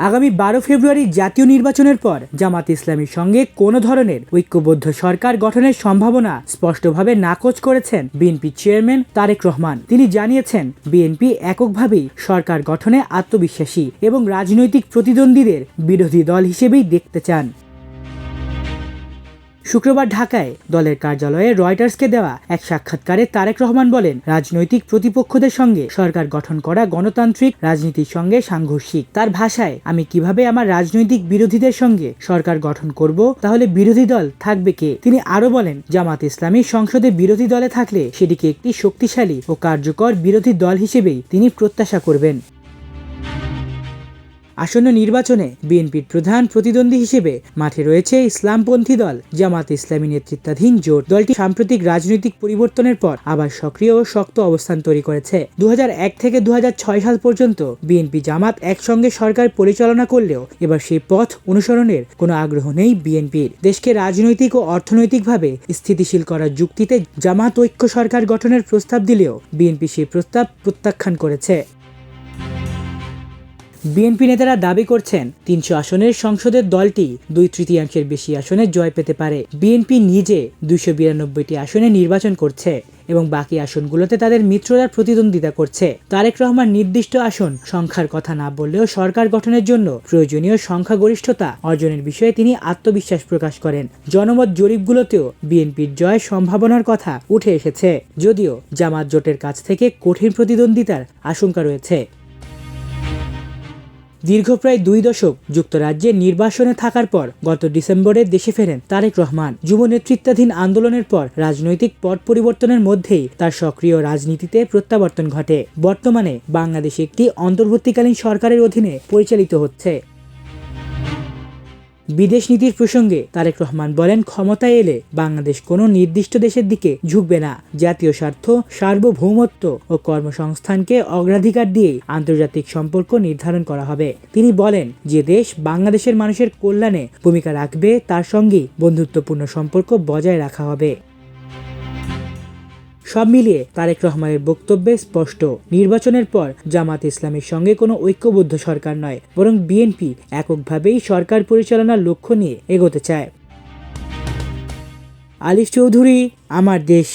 আগামী 12 ফেব্রুয়ারি জাতীয় নির্বাচনের পর জামাত ইসলামীর সঙ্গে কোনো ধরনের ঐক্যবদ্ধ সরকার গঠনের সম্ভাবনা স্পষ্টভাবে নাকচ করেছেন বিএনপি চেয়ারম্যান তারেক রহমান। তিনি জানিয়েছেন, বিএনপি এককভাবেই সরকার গঠনে আত্মবিশ্বাসী এবং রাজনৈতিক প্রতিদ্বন্দ্বীদের বিরোধী দল হিসেবেই দেখতে চান। শুক্রবার ঢাকায় দলের কার্যালয়ে রয়টার্সকে দেওয়া এক সাক্ষাৎকারে তারেক রহমান বলেন, রাজনৈতিক প্রতিপক্ষদের সঙ্গে সরকার গঠন করা গণতান্ত্রিক রাজনীতির সঙ্গে সাংঘর্ষিক। তার ভাষায়, আমি কিভাবে আমার রাজনৈতিক বিরোধীদের সঙ্গে সরকার গঠন করব, তাহলে বিরোধী দল থাকবে কে? তিনি আরো বলেন, জামাত ইসলামী সংসদে বিরোধী দলে থাকলে সেটিকে একটি শক্তিশালী ও কার্যকর বিরোধী দল হিসেবেই তিনি প্রত্যাশা করবেন। আসন্ন নির্বাচনে বিএনপির প্রধান প্রতিদ্বন্দ্বী হিসেবে মাঠে রয়েছে ইসলামপন্থী দল জামাত ইসলামী নেতৃত্বাধীন জোট। দলটি সাম্প্রতিক রাজনৈতিক পরিবর্তনের পর আবার সক্রিয় ও শক্ত অবস্থান তৈরি করেছে। 2001 থেকে 2006 সাল পর্যন্ত বিএনপি জামাত একসঙ্গে সরকার পরিচালনা করলেও এবার সেই পথ অনুসরণের কোনো আগ্রহ নেই বিএনপির। দেশকে রাজনৈতিক ও অর্থনৈতিকভাবে স্থিতিশীল করার যুক্তিতে জামাত ঐক্য সরকার গঠনের প্রস্তাব দিলেও বিএনপি সেই প্রস্তাব প্রত্যাখ্যান করেছে। বিএনপি নেতারা দাবি করছেন, 300 আসনের সংসদের দলটি 2/3 বেশি আসনে জয় পেতে পারে। বিএনপি নিজে 292টি আসনে নির্বাচন করছে এবং বাকি আসনগুলোতে তাদের মিত্ররা প্রতিদ্বন্দ্বিতা করছে। তারেক রহমান নির্দিষ্ট আসন সংখ্যার কথা না বললেও সরকার গঠনের জন্য প্রয়োজনীয় সংখ্যাগরিষ্ঠতা অর্জনের বিষয়ে তিনি আত্মবিশ্বাস প্রকাশ করেন। জনমত জরিপগুলোতেও বিএনপির জয়ের সম্ভাবনার কথা উঠে এসেছে, যদিও জামাত জোটের কাছ থেকে কঠিন প্রতিদ্বন্দ্বিতার আশঙ্কা রয়েছে। দীর্ঘ প্রায় 2 দশক যুক্তরাজ্যে নির্বাসনে থাকার পর গত ডিসেম্বরে দেশে ফেরেন তারেক রহমান। যুব নেতৃত্বাধীন আন্দোলনের পর রাজনৈতিক পট পরিবর্তনের মধ্যেই তার সক্রিয় রাজনীতিতে প্রত্যাবর্তন ঘটে। বর্তমানে বাংলাদেশ একটি অন্তর্বর্তীকালীন সরকারের অধীনে পরিচালিত হচ্ছে। বিদেশ নীতির প্রসঙ্গে তারেক রহমান বলেন, ক্ষমতায় এলে বাংলাদেশ কোনো নির্দিষ্ট দেশের দিকে ঝুঁকবে না। জাতীয় স্বার্থ, সার্বভৌমত্ব ও কর্মসংস্থানকে অগ্রাধিকার দিয়েই আন্তর্জাতিক সম্পর্ক নির্ধারণ করা হবে। তিনি বলেন, যে দেশ বাংলাদেশের মানুষের কল্যাণে ভূমিকা রাখবে তার সঙ্গেই বন্ধুত্বপূর্ণ সম্পর্ক বজায় রাখা হবে। সব মিলিয়ে তারেক রহমানের বক্তব্যে স্পষ্ট, নির্বাচনের পর জামাত ইসলামের সঙ্গে কোনো ঐক্যবদ্ধ সরকার নয়, বরং বিএনপি এককভাবেই সরকার পরিচালনার লক্ষ্য নিয়ে এগোতে চায়। আলিফ চৌধুরী, আমার দেশ।